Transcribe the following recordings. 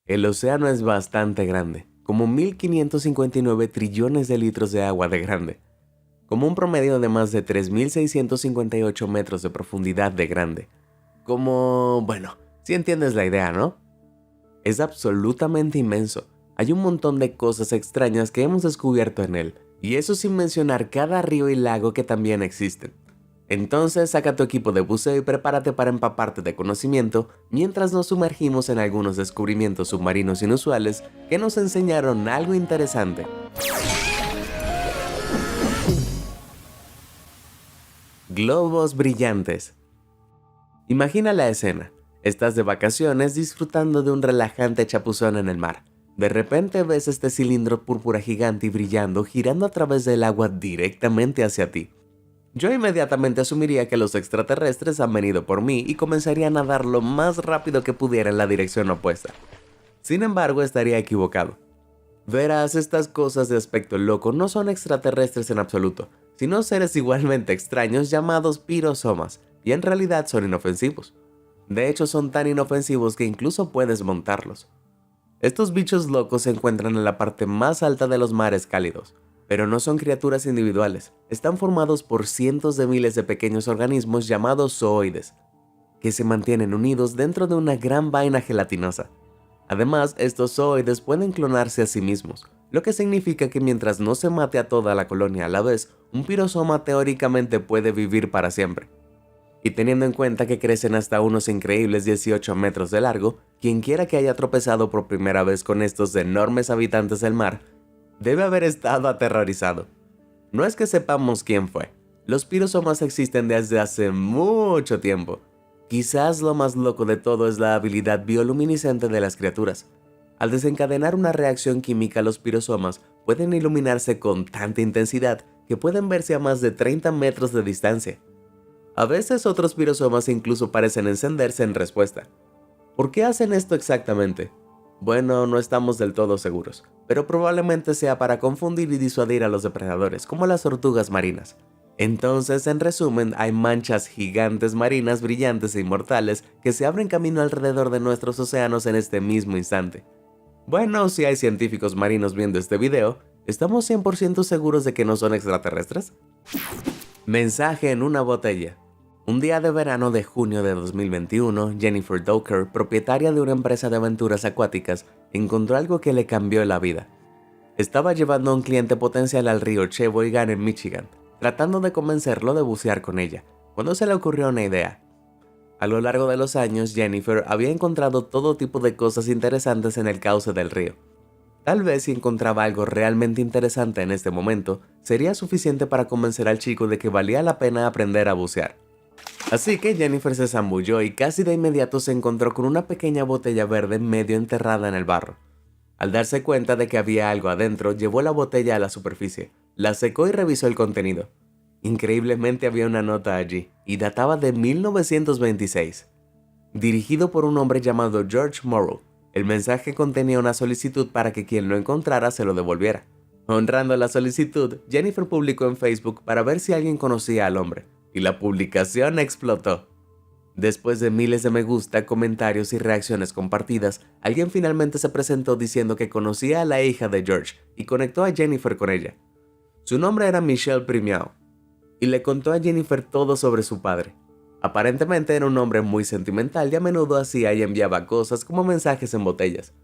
El océano es bastante grande, como 1559 trillones de litros de agua de grande, como un promedio de más de 3658 metros de profundidad de grande. Bueno, si entiendes la idea, ¿no? Es absolutamente inmenso. Hay un montón de cosas extrañas que hemos descubierto en él, y eso sin mencionar cada río y lago que también existen. Entonces saca tu equipo de buceo y prepárate para empaparte de conocimiento mientras nos sumergimos en algunos descubrimientos submarinos inusuales que nos enseñaron algo interesante. Globos brillantes. Imagina la escena. Estás de vacaciones disfrutando de un relajante chapuzón en el mar. De repente ves este cilindro púrpura gigante y brillando girando a través del agua directamente hacia ti. Yo inmediatamente asumiría que los extraterrestres han venido por mí y comenzaría a nadar lo más rápido que pudiera en la dirección opuesta. Sin embargo, estaría equivocado. Verás, estas cosas de aspecto loco no son extraterrestres en absoluto, sino seres igualmente extraños llamados pirosomas, y en realidad son inofensivos. De hecho, son tan inofensivos que incluso puedes montarlos. Estos bichos locos se encuentran en la parte más alta de los mares cálidos, pero no son criaturas individuales, están formados por cientos de miles de pequeños organismos llamados zooides, que se mantienen unidos dentro de una gran vaina gelatinosa. Además, estos zooides pueden clonarse a sí mismos, lo que significa que mientras no se mate a toda la colonia a la vez, un pirosoma teóricamente puede vivir para siempre. Y teniendo en cuenta que crecen hasta unos increíbles 18 metros de largo, quienquiera que haya tropezado por primera vez con estos enormes habitantes del mar, debe haber estado aterrorizado. No es que sepamos quién fue. Los pirosomas existen desde hace mucho tiempo. Quizás lo más loco de todo es la habilidad bioluminiscente de las criaturas. Al desencadenar una reacción química, los pirosomas pueden iluminarse con tanta intensidad que pueden verse a más de 30 metros de distancia. A veces otros pirosomas incluso parecen encenderse en respuesta. ¿Por qué hacen esto exactamente? Bueno, no estamos del todo seguros, pero probablemente sea para confundir y disuadir a los depredadores, como las tortugas marinas. Entonces, en resumen, hay manchas gigantes marinas brillantes e inmortales que se abren camino alrededor de nuestros océanos en este mismo instante. Bueno, si hay científicos marinos viendo este video, ¿estamos 100% seguros de que no son extraterrestres? Mensaje en una botella. Un día de verano de junio de 2021, Jennifer Doker, propietaria de una empresa de aventuras acuáticas, encontró algo que le cambió la vida. Estaba llevando a un cliente potencial al río Sheboygan en Michigan, tratando de convencerlo de bucear con ella, cuando se le ocurrió una idea. A lo largo de los años, Jennifer había encontrado todo tipo de cosas interesantes en el cauce del río. Tal vez si encontraba algo realmente interesante en este momento, sería suficiente para convencer al chico de que valía la pena aprender a bucear. Así que Jennifer se zambulló y casi de inmediato se encontró con una pequeña botella verde medio enterrada en el barro. Al darse cuenta de que había algo adentro, llevó la botella a la superficie, la secó y revisó el contenido. Increíblemente había una nota allí, y databa de 1926. Dirigido por un hombre llamado George Morrow, el mensaje contenía una solicitud para que quien lo encontrara se lo devolviera. Honrando la solicitud, Jennifer publicó en Facebook para ver si alguien conocía al hombre, y la publicación explotó. Después de miles de me gusta, comentarios y reacciones compartidas, alguien finalmente se presentó diciendo que conocía a la hija de George y conectó a Jennifer con ella. Su nombre era Michelle Primiao, y le contó a Jennifer todo sobre su padre. Aparentemente era un hombre muy sentimental y a menudo hacía y enviaba cosas como mensajes en botellas.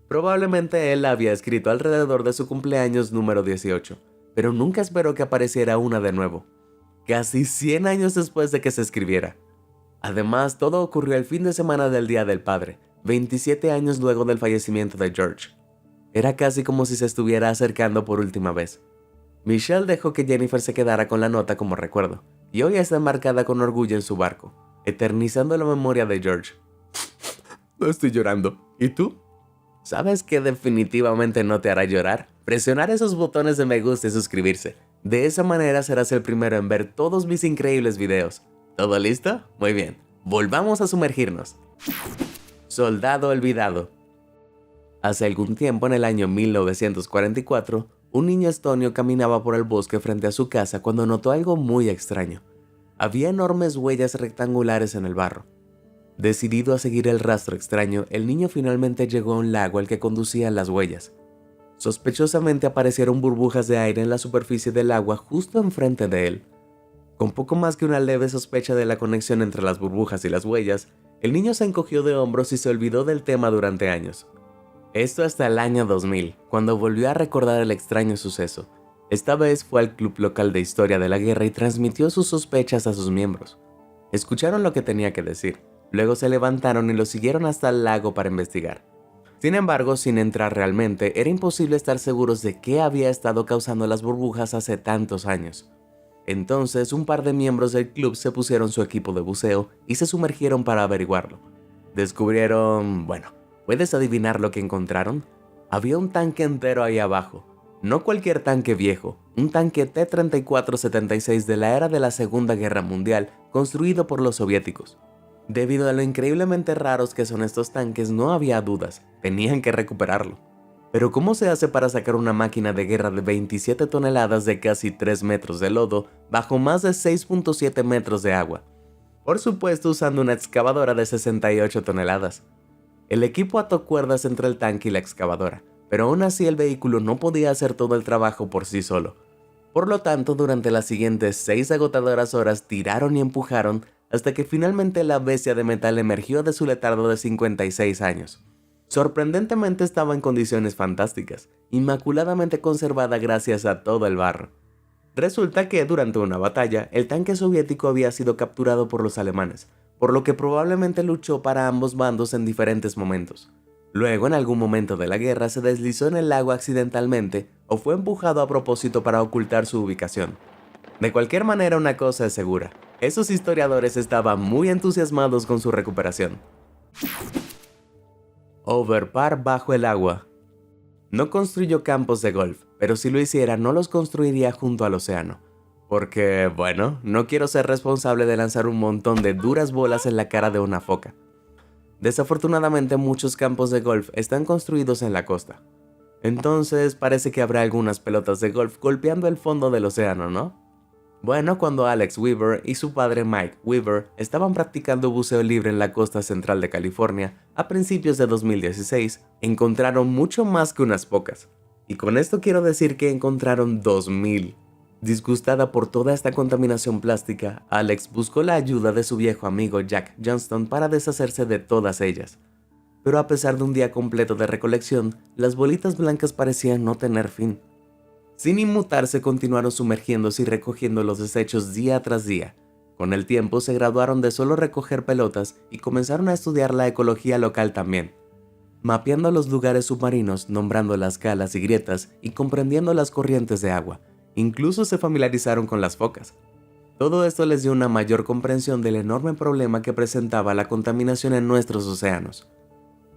Probablemente él la había escrito alrededor de su cumpleaños número 18, pero nunca esperó que apareciera una de nuevo, casi 100 años después de que se escribiera. Además, todo ocurrió el fin de semana del Día del Padre, 27 años luego del fallecimiento de George. Era casi como si se estuviera acercando por última vez. Michelle dejó que Jennifer se quedara con la nota como recuerdo, y hoy está embarcada con orgullo en su barco, eternizando la memoria de George. No estoy llorando. ¿Y tú? ¿Sabes qué definitivamente no te hará llorar? Presionar esos botones de me gusta y suscribirse. De esa manera serás el primero en ver todos mis increíbles videos. ¿Todo listo? Muy bien. Volvamos a sumergirnos. Soldado olvidado. Hace algún tiempo, en el año 1944, un niño estonio caminaba por el bosque frente a su casa cuando notó algo muy extraño. Había enormes huellas rectangulares en el barro. Decidido a seguir el rastro extraño, el niño finalmente llegó a un lago al que conducían las huellas. Sospechosamente aparecieron burbujas de aire en la superficie del agua justo enfrente de él. Con poco más que una leve sospecha de la conexión entre las burbujas y las huellas, el niño se encogió de hombros y se olvidó del tema durante años. Esto hasta el año 2000, cuando volvió a recordar el extraño suceso. Esta vez fue al club local de historia de la guerra y transmitió sus sospechas a sus miembros. Escucharon lo que tenía que decir, luego se levantaron y lo siguieron hasta el lago para investigar. Sin embargo, sin entrar realmente, era imposible estar seguros de qué había estado causando las burbujas hace tantos años. Entonces, un par de miembros del club se pusieron su equipo de buceo y se sumergieron para averiguarlo. Descubrieron... ¿puedes adivinar lo que encontraron? Había un tanque entero ahí abajo. No cualquier tanque viejo, un tanque T-34-76 de la era de la Segunda Guerra Mundial, construido por los soviéticos. Debido a lo increíblemente raros que son estos tanques, no había dudas, tenían que recuperarlo. Pero ¿cómo se hace para sacar una máquina de guerra de 27 toneladas de casi 3 metros de lodo bajo más de 6.7 metros de agua? Por supuesto usando una excavadora de 68 toneladas. El equipo ató cuerdas entre el tanque y la excavadora, pero aún así el vehículo no podía hacer todo el trabajo por sí solo. Por lo tanto, durante las siguientes 6 agotadoras horas tiraron y empujaron hasta que finalmente la bestia de metal emergió de su letargo de 56 años. Sorprendentemente estaba en condiciones fantásticas, inmaculadamente conservada gracias a todo el barro. Resulta que durante una batalla, el tanque soviético había sido capturado por los alemanes, por lo que probablemente luchó para ambos bandos en diferentes momentos. Luego, en algún momento de la guerra, se deslizó en el lago accidentalmente o fue empujado a propósito para ocultar su ubicación. De cualquier manera, una cosa es segura, esos historiadores estaban muy entusiasmados con su recuperación. Overpar bajo el agua. No construyó campos de golf, pero si lo hiciera no los construiría junto al océano. Porque, no quiero ser responsable de lanzar un montón de duras bolas en la cara de una foca. Desafortunadamente muchos campos de golf están construidos en la costa. Entonces parece que habrá algunas pelotas de golf golpeando el fondo del océano, ¿no? Cuando Alex Weaver y su padre Mike Weaver estaban practicando buceo libre en la costa central de California a principios de 2016, encontraron mucho más que unas pocas. Y con esto quiero decir que encontraron 2000. Disgustada por toda esta contaminación plástica, Alex buscó la ayuda de su viejo amigo Jack Johnston para deshacerse de todas ellas. Pero a pesar de un día completo de recolección, las bolitas blancas parecían no tener fin. Sin inmutarse, continuaron sumergiéndose y recogiendo los desechos día tras día. Con el tiempo se graduaron de solo recoger pelotas y comenzaron a estudiar la ecología local también, mapeando los lugares submarinos, nombrando las calas y grietas y comprendiendo las corrientes de agua. Incluso se familiarizaron con las focas. Todo esto les dio una mayor comprensión del enorme problema que presentaba la contaminación en nuestros océanos.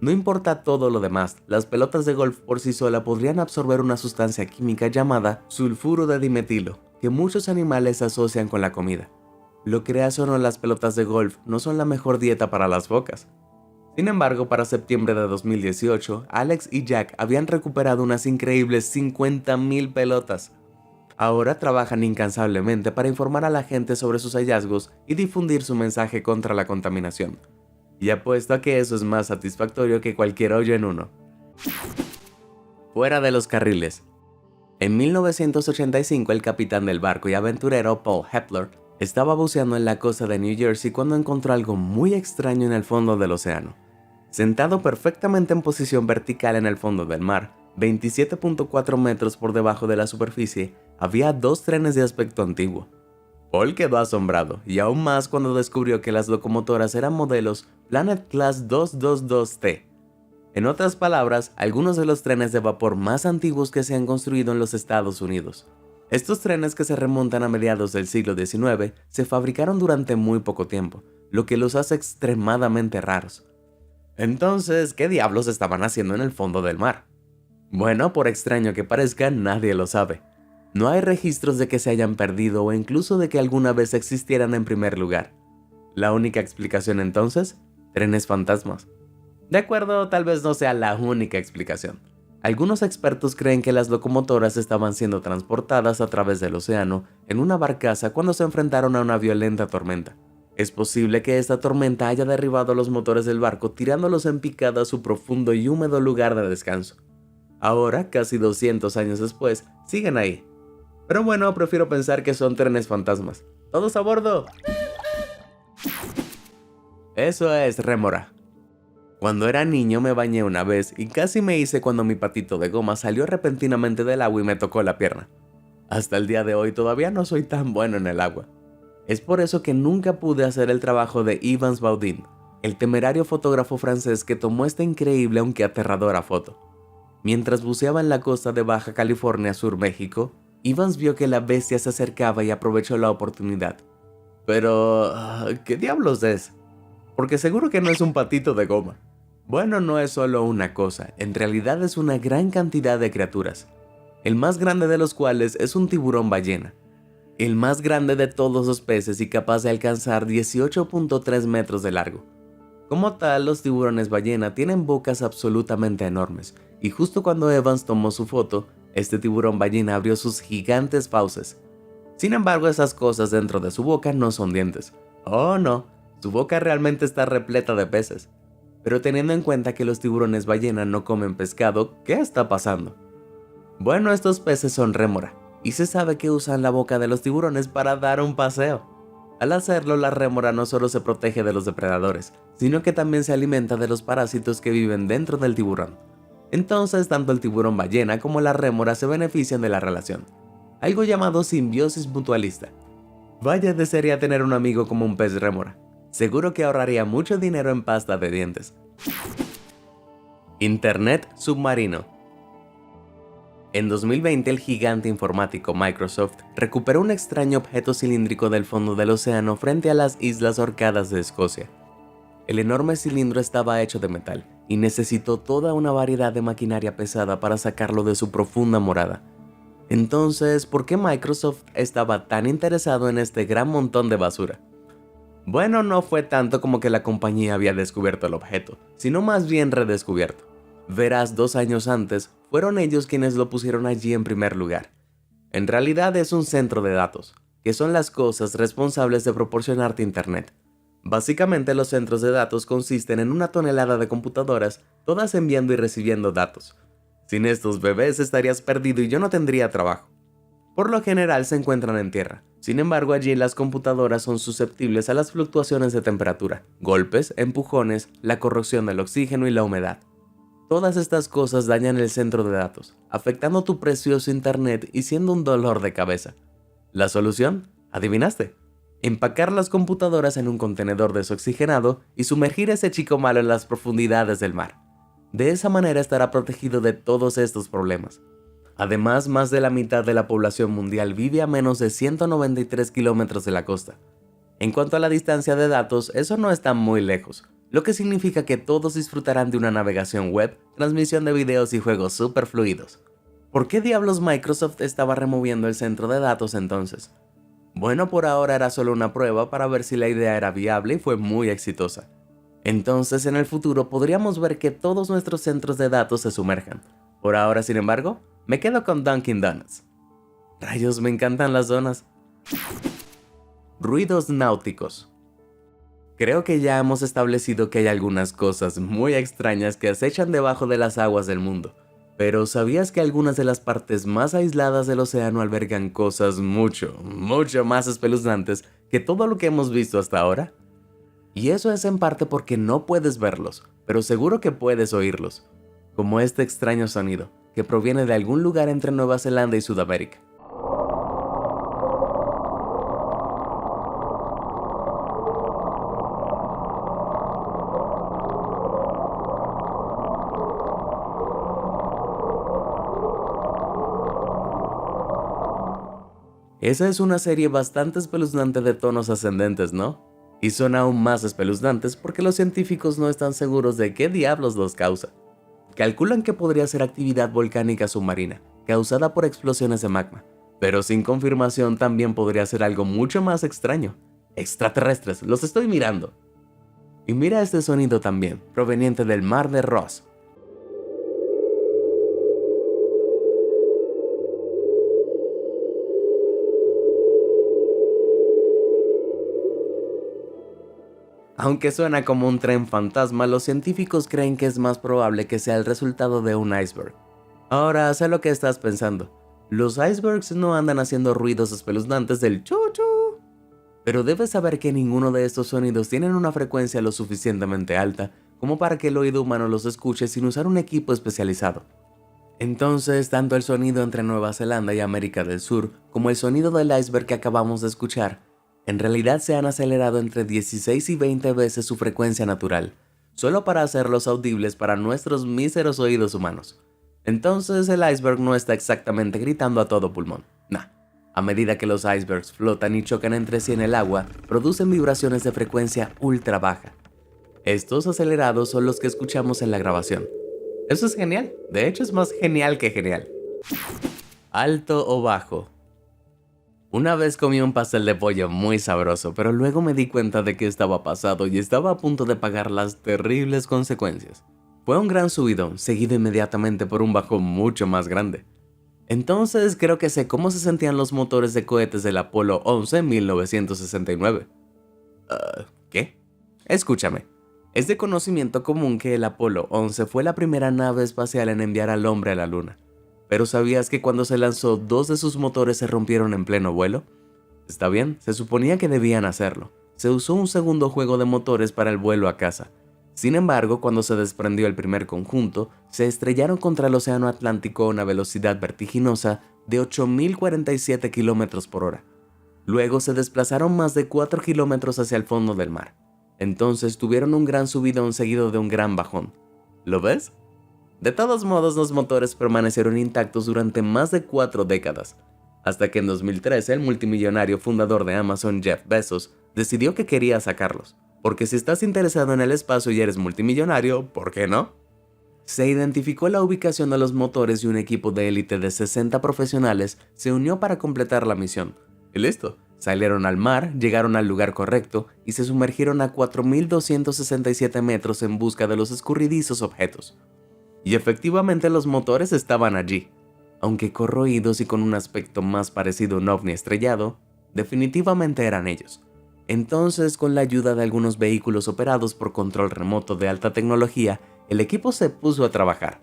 No importa todo lo demás, las pelotas de golf por sí solas podrían absorber una sustancia química llamada sulfuro de dimetilo, que muchos animales asocian con la comida. Lo creas o no, las pelotas de golf no son la mejor dieta para las focas. Sin embargo, para septiembre de 2018, Alex y Jack habían recuperado unas increíbles 50,000 pelotas. Ahora trabajan incansablemente para informar a la gente sobre sus hallazgos y difundir su mensaje contra la contaminación. Y apuesto a que eso es más satisfactorio que cualquier hoyo en uno. Fuera de los carriles. En 1985, el capitán del barco y aventurero Paul Hepler estaba buceando en la costa de New Jersey cuando encontró algo muy extraño en el fondo del océano. Sentado perfectamente en posición vertical en el fondo del mar, 27.4 metros por debajo de la superficie, había 2 trenes de aspecto antiguo. Paul quedó asombrado, y aún más cuando descubrió que las locomotoras eran modelos Planet Class 222T. En otras palabras, algunos de los trenes de vapor más antiguos que se han construido en los Estados Unidos. Estos trenes, que se remontan a mediados del siglo XIX, se fabricaron durante muy poco tiempo, lo que los hace extremadamente raros. Entonces, ¿qué diablos estaban haciendo en el fondo del mar? Por extraño que parezca, nadie lo sabe. No hay registros de que se hayan perdido o incluso de que alguna vez existieran en primer lugar. La única explicación entonces, trenes fantasmas. De acuerdo, tal vez no sea la única explicación. Algunos expertos creen que las locomotoras estaban siendo transportadas a través del océano en una barcaza cuando se enfrentaron a una violenta tormenta. Es posible que esta tormenta haya derribado los motores del barco tirándolos en picada a su profundo y húmedo lugar de descanso. Ahora, casi 200 años después, siguen ahí. Pero bueno, prefiero pensar que son trenes fantasmas. ¡Todos a bordo! Eso es rémora. Cuando era niño me bañé una vez y casi me hice cuando mi patito de goma salió repentinamente del agua y me tocó la pierna. Hasta el día de hoy todavía no soy tan bueno en el agua. Es por eso que nunca pude hacer el trabajo de Yves Baudin, el temerario fotógrafo francés que tomó esta increíble aunque aterradora foto. Mientras buceaba en la costa de Baja California Sur, México, Evans vio que la bestia se acercaba y aprovechó la oportunidad. Pero, ¿qué diablos es? Porque seguro que no es un patito de goma. Bueno, no es solo una cosa, en realidad es una gran cantidad de criaturas, el más grande de los cuales es un tiburón ballena, el más grande de todos los peces y capaz de alcanzar 18.3 metros de largo. Como tal, los tiburones ballena tienen bocas absolutamente enormes, y justo cuando Evans tomó su foto, este tiburón ballena abrió sus gigantes fauces. Sin embargo, esas cosas dentro de su boca no son dientes. Oh no, su boca realmente está repleta de peces. Pero teniendo en cuenta que los tiburones ballena no comen pescado, ¿qué está pasando? Bueno, estos peces son rémora, y se sabe que usan la boca de los tiburones para dar un paseo. Al hacerlo, la rémora no solo se protege de los depredadores, sino que también se alimenta de los parásitos que viven dentro del tiburón. Entonces, tanto el tiburón ballena como la rémora se benefician de la relación, algo llamado simbiosis mutualista. Vaya, desearía tener un amigo como un pez rémora. Seguro que ahorraría mucho dinero en pasta de dientes. Internet submarino. En 2020, el gigante informático Microsoft recuperó un extraño objeto cilíndrico del fondo del océano frente a las Islas Orcadas de Escocia. El enorme cilindro estaba hecho de metal y necesitó toda una variedad de maquinaria pesada para sacarlo de su profunda morada. Entonces, ¿por qué Microsoft estaba tan interesado en este gran montón de basura? Bueno, no fue tanto como que la compañía había descubierto el objeto, sino más bien redescubierto. Verás, 2 años antes, fueron ellos quienes lo pusieron allí en primer lugar. En realidad es un centro de datos, que son las cosas responsables de proporcionarte internet. Básicamente los centros de datos consisten en una tonelada de computadoras, todas enviando y recibiendo datos. Sin estos bebés estarías perdido y yo no tendría trabajo. Por lo general se encuentran en tierra, sin embargo allí las computadoras son susceptibles a las fluctuaciones de temperatura, golpes, empujones, la corrosión del oxígeno y la humedad. Todas estas cosas dañan el centro de datos, afectando tu precioso internet y siendo un dolor de cabeza. ¿La solución? ¿Adivinaste? Empacar las computadoras en un contenedor desoxigenado y sumergir a ese chico malo en las profundidades del mar. De esa manera estará protegido de todos estos problemas. Además, más de la mitad de la población mundial vive a menos de 193 kilómetros de la costa. En cuanto a la distancia de datos, eso no está muy lejos, lo que significa que todos disfrutarán de una navegación web, transmisión de videos y juegos súper fluidos. ¿Por qué diablos Microsoft estaba removiendo el centro de datos entonces? Bueno, por ahora era solo una prueba para ver si la idea era viable y fue muy exitosa. Entonces, en el futuro podríamos ver que todos nuestros centros de datos se sumerjan. Por ahora, sin embargo, me quedo con Dunkin' Donuts. Rayos, me encantan las donas. Ruidos náuticos. Creo que ya hemos establecido que hay algunas cosas muy extrañas que acechan debajo de las aguas del mundo. Pero ¿sabías que algunas de las partes más aisladas del océano albergan cosas mucho más espeluznantes que todo lo que hemos visto hasta ahora? Y eso es en parte porque no puedes verlos, pero seguro que puedes oírlos, como este extraño sonido, que proviene de algún lugar entre Nueva Zelanda y Sudamérica. Esa es una serie bastante espeluznante de tonos ascendentes, ¿no? Y son aún más espeluznantes porque los científicos no están seguros de qué diablos los causa. Calculan que podría ser actividad volcánica submarina, causada por explosiones de magma, pero sin confirmación también podría ser algo mucho más extraño. Extraterrestres, los estoy mirando. Y mira este sonido también, proveniente del mar de Ross. Aunque suena como un tren fantasma, los científicos creen que es más probable que sea el resultado de un iceberg. Ahora, sé lo que estás pensando. Los icebergs no andan haciendo ruidos espeluznantes del chu-chu. Pero debes saber que ninguno de estos sonidos tienen una frecuencia lo suficientemente alta como para que el oído humano los escuche sin usar un equipo especializado. Entonces, tanto el sonido entre Nueva Zelanda y América del Sur como el sonido del iceberg que acabamos de escuchar, en realidad se han acelerado entre 16 y 20 veces su frecuencia natural, solo para hacerlos audibles para nuestros míseros oídos humanos. Entonces el iceberg no está exactamente gritando a todo pulmón. Nah. A medida que los icebergs flotan y chocan entre sí en el agua, producen vibraciones de frecuencia ultra baja. Estos acelerados son los que escuchamos en la grabación. Eso es genial. De hecho, es más genial que genial. Alto o bajo. Una vez comí un pastel de pollo muy sabroso, pero luego me di cuenta de que estaba pasado y estaba a punto de pagar las terribles consecuencias. Fue un gran subidón, seguido inmediatamente por un bajón mucho más grande. Entonces creo que sé cómo se sentían los motores de cohetes del Apolo 11 en 1969. ¿Qué? Escúchame. Es de conocimiento común que el Apolo 11 fue la primera nave espacial en enviar al hombre a la Luna. ¿Pero sabías que cuando se lanzó, dos de sus motores se rompieron en pleno vuelo? Está bien, se suponía que debían hacerlo. Se usó un segundo juego de motores para el vuelo a casa. Sin embargo, cuando se desprendió el primer conjunto, se estrellaron contra el océano Atlántico a una velocidad vertiginosa de 8.047 km por hora. Luego se desplazaron más de 4 kilómetros hacia el fondo del mar. Entonces tuvieron un gran subidón seguido de un gran bajón. ¿Lo ves? De todos modos, los motores permanecieron intactos durante más de 4 décadas, hasta que en 2013 el multimillonario fundador de Amazon, Jeff Bezos, decidió que quería sacarlos. Porque si estás interesado en el espacio y eres multimillonario, ¿por qué no? Se identificó la ubicación de los motores y un equipo de élite de 60 profesionales se unió para completar la misión. Y listo, salieron al mar, llegaron al lugar correcto y se sumergieron a 4.267 metros en busca de los escurridizos objetos. Y efectivamente los motores estaban allí. Aunque corroídos y con un aspecto más parecido a un ovni estrellado, definitivamente eran ellos. Entonces, con la ayuda de algunos vehículos operados por control remoto de alta tecnología, el equipo se puso a trabajar.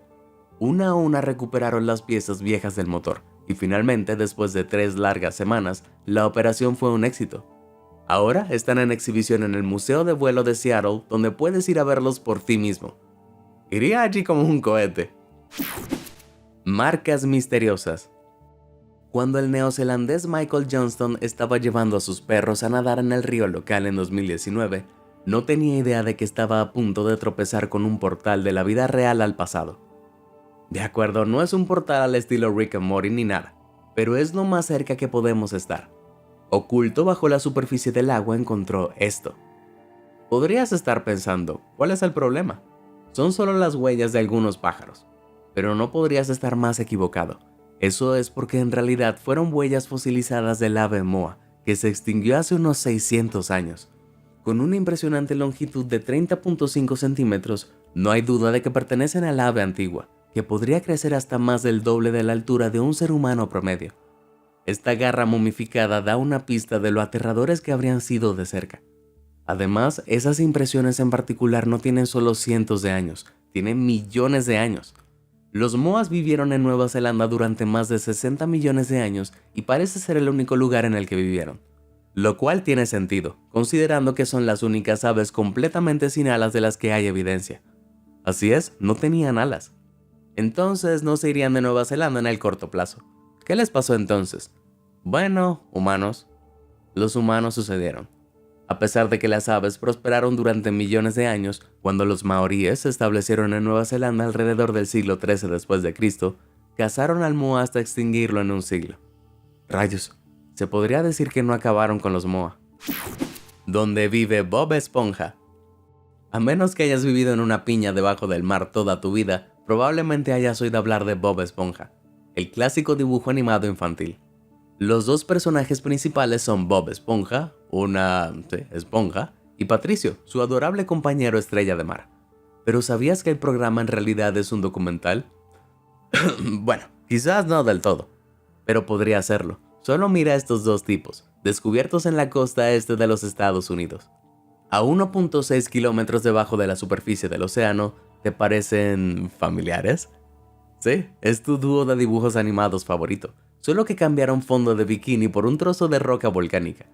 Una a una recuperaron las piezas viejas del motor, y finalmente, después de 3 largas semanas, la operación fue un éxito. Ahora están en exhibición en el Museo de Vuelo de Seattle, donde puedes ir a verlos por ti mismo. Iría allí como un cohete. Marcas misteriosas. Cuando el neozelandés Michael Johnston estaba llevando a sus perros a nadar en el río local en 2019, no tenía idea de que estaba a punto de tropezar con un portal de la vida real al pasado. De acuerdo, no es un portal al estilo Rick and Morty ni nada, pero es lo más cerca que podemos estar. Oculto bajo la superficie del agua encontró esto. Podrías estar pensando, ¿cuál es el problema? Son solo las huellas de algunos pájaros, pero no podrías estar más equivocado. Eso es porque en realidad fueron huellas fosilizadas del ave moa, que se extinguió hace unos 600 años. Con una impresionante longitud de 30.5 centímetros, no hay duda de que pertenecen al ave antigua, que podría crecer hasta más del doble de la altura de un ser humano promedio. Esta garra momificada da una pista de lo aterradores que habrían sido de cerca. Además, esas impresiones en particular no tienen solo cientos de años, tienen millones de años. Los moas vivieron en Nueva Zelanda durante más de 60 millones de años y parece ser el único lugar en el que vivieron. Lo cual tiene sentido, considerando que son las únicas aves completamente sin alas de las que hay evidencia. Así es, no tenían alas. Entonces no se irían de Nueva Zelanda en el corto plazo. ¿Qué les pasó entonces? Bueno, humanos. Los humanos sucedieron. A pesar de que las aves prosperaron durante millones de años, cuando los maoríes se establecieron en Nueva Zelanda alrededor del siglo XIII después de Cristo, cazaron al moa hasta extinguirlo en un siglo. Rayos, se podría decir que no acabaron con los moa. ¿Dónde vive Bob Esponja? A menos que hayas vivido en una piña debajo del mar toda tu vida, probablemente hayas oído hablar de Bob Esponja, el clásico dibujo animado infantil. Los dos personajes principales son Bob Esponja, una esponja, y Patricio, su adorable compañero estrella de mar. ¿Pero sabías que el programa en realidad es un documental? Bueno, quizás no del todo, pero podría serlo. Solo mira a estos dos tipos, descubiertos en la costa este de los Estados Unidos. A 1.6 kilómetros debajo de la superficie del océano, ¿te parecen familiares? Sí, es tu dúo de dibujos animados favorito, solo que cambiaron fondo de bikini por un trozo de roca volcánica.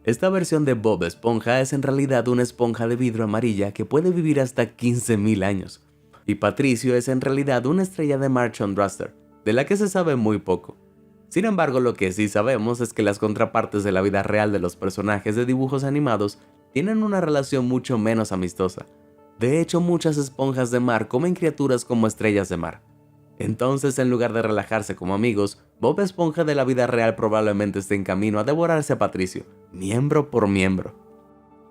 Esta versión de Bob Esponja es en realidad una esponja de vidrio amarilla que puede vivir hasta 15.000 años. Y Patricio es en realidad una estrella de mar Chandraster, de la que se sabe muy poco. Sin embargo, lo que sí sabemos es que las contrapartes de la vida real de los personajes de dibujos animados tienen una relación mucho menos amistosa. De hecho, muchas esponjas de mar comen criaturas como estrellas de mar. Entonces, en lugar de relajarse como amigos, Bob Esponja de la vida real probablemente esté en camino a devorarse a Patricio, miembro por miembro.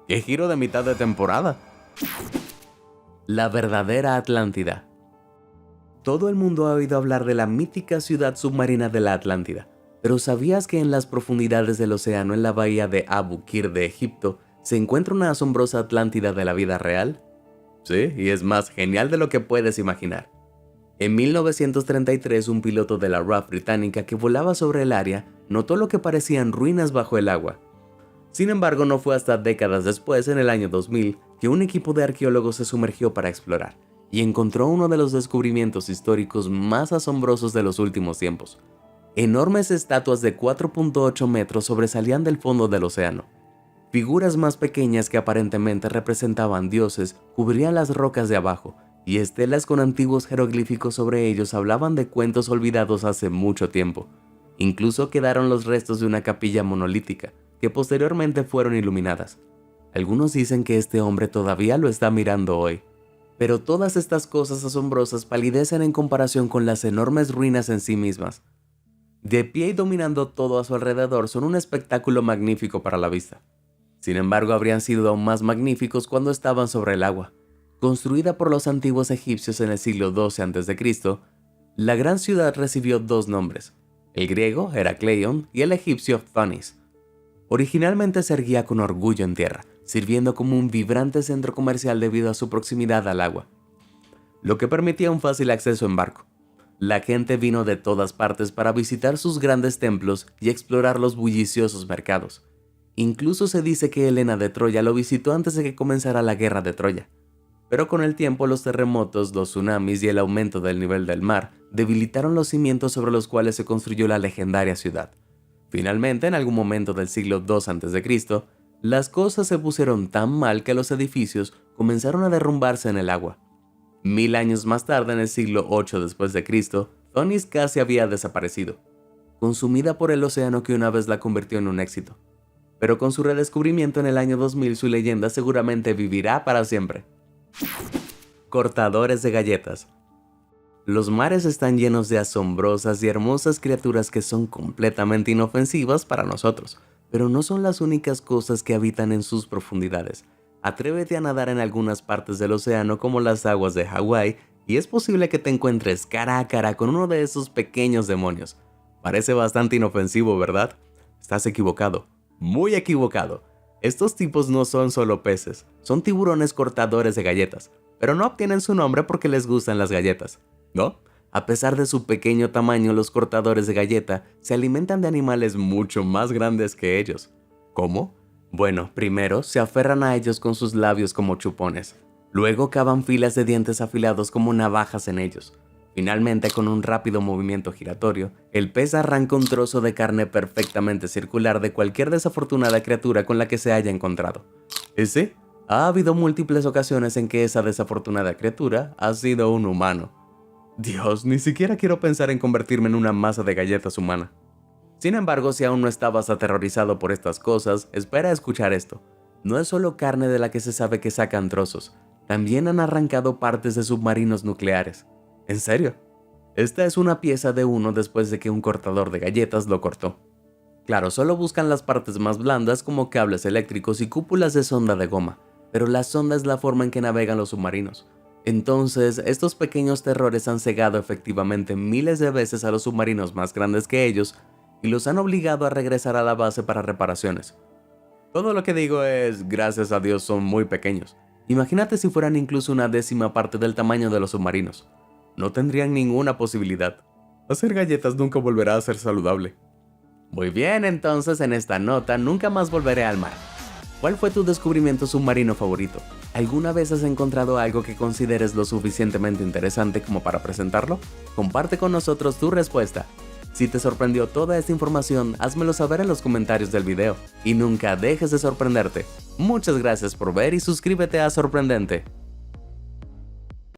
¡Qué giro de mitad de temporada! La verdadera Atlántida. Todo el mundo ha oído hablar de la mítica ciudad submarina de la Atlántida, pero ¿sabías que en las profundidades del océano en la bahía de Abu Qir de Egipto se encuentra una asombrosa Atlántida de la vida real? Sí, y es más genial de lo que puedes imaginar. En 1933, un piloto de la RAF británica que volaba sobre el área notó lo que parecían ruinas bajo el agua. Sin embargo, no fue hasta décadas después, en el año 2000, que un equipo de arqueólogos se sumergió para explorar y encontró uno de los descubrimientos históricos más asombrosos de los últimos tiempos. Enormes estatuas de 4.8 metros sobresalían del fondo del océano. Figuras más pequeñas que aparentemente representaban dioses cubrían las rocas de abajo, y estelas con antiguos jeroglíficos sobre ellos hablaban de cuentos olvidados hace mucho tiempo. Incluso quedaron los restos de una capilla monolítica, que posteriormente fueron iluminadas. Algunos dicen que este hombre todavía lo está mirando hoy. Pero todas estas cosas asombrosas palidecen en comparación con las enormes ruinas en sí mismas. De pie y dominando todo a su alrededor son un espectáculo magnífico para la vista. Sin embargo, habrían sido aún más magníficos cuando estaban sobre el agua. Construida por los antiguos egipcios en el siglo XII a.C., la gran ciudad recibió dos nombres. El griego, Heracleion, y el egipcio, Phanis. Originalmente se erguía con orgullo en tierra, sirviendo como un vibrante centro comercial debido a su proximidad al agua, lo que permitía un fácil acceso en barco. La gente vino de todas partes para visitar sus grandes templos y explorar los bulliciosos mercados. Incluso se dice que Helena de Troya lo visitó antes de que comenzara la guerra de Troya. Pero con el tiempo los terremotos, los tsunamis y el aumento del nivel del mar debilitaron los cimientos sobre los cuales se construyó la legendaria ciudad. Finalmente, en algún momento del siglo II a.C., las cosas se pusieron tan mal que los edificios comenzaron a derrumbarse en el agua. 1000 años más tarde, en el siglo VIII después de Cristo, Phoenix casi había desaparecido, consumida por el océano que una vez la convirtió en un éxito. Pero con su redescubrimiento en el año 2000, su leyenda seguramente vivirá para siempre. Cortadores de galletas. Los mares están llenos de asombrosas y hermosas criaturas que son completamente inofensivas para nosotros, pero no son las únicas cosas que habitan en sus profundidades. Atrévete a nadar en algunas partes del océano como las aguas de Hawái y es posible que te encuentres cara a cara con uno de esos pequeños demonios. Parece bastante inofensivo, ¿verdad? Estás equivocado, muy equivocado. Estos tipos no son solo peces, son tiburones cortadores de galletas, pero no obtienen su nombre porque les gustan las galletas, ¿no? A pesar de su pequeño tamaño, los cortadores de galleta se alimentan de animales mucho más grandes que ellos. ¿Cómo? Bueno, primero se aferran a ellos con sus labios como chupones. Luego cavan filas de dientes afilados como navajas en ellos. Finalmente, con un rápido movimiento giratorio, el pez arranca un trozo de carne perfectamente circular de cualquier desafortunada criatura con la que se haya encontrado. Y sí, ha habido múltiples ocasiones en que esa desafortunada criatura ha sido un humano. Dios, ni siquiera quiero pensar en convertirme en una masa de galletas humana. Sin embargo, si aún no estabas aterrorizado por estas cosas, espera a escuchar esto. No es solo carne de la que se sabe que sacan trozos, también han arrancado partes de submarinos nucleares. ¿En serio? Esta es una pieza de uno después de que un cortador de galletas lo cortó. Claro, solo buscan las partes más blandas como cables eléctricos y cúpulas de sonda de goma, pero la sonda es la forma en que navegan los submarinos. Entonces, estos pequeños terrores han cegado efectivamente miles de veces a los submarinos más grandes que ellos y los han obligado a regresar a la base para reparaciones. Todo lo que digo es, gracias a Dios son muy pequeños. Imagínate si fueran incluso una décima parte del tamaño de los submarinos. No tendrían ninguna posibilidad. Hacer galletas nunca volverá a ser saludable. Muy bien, entonces en esta nota nunca más volveré al mar. ¿Cuál fue tu descubrimiento submarino favorito? ¿Alguna vez has encontrado algo que consideres lo suficientemente interesante como para presentarlo? Comparte con nosotros tu respuesta. Si te sorprendió toda esta información, házmelo saber en los comentarios del video. Y nunca dejes de sorprenderte. Muchas gracias por ver y suscríbete a Sorprendente.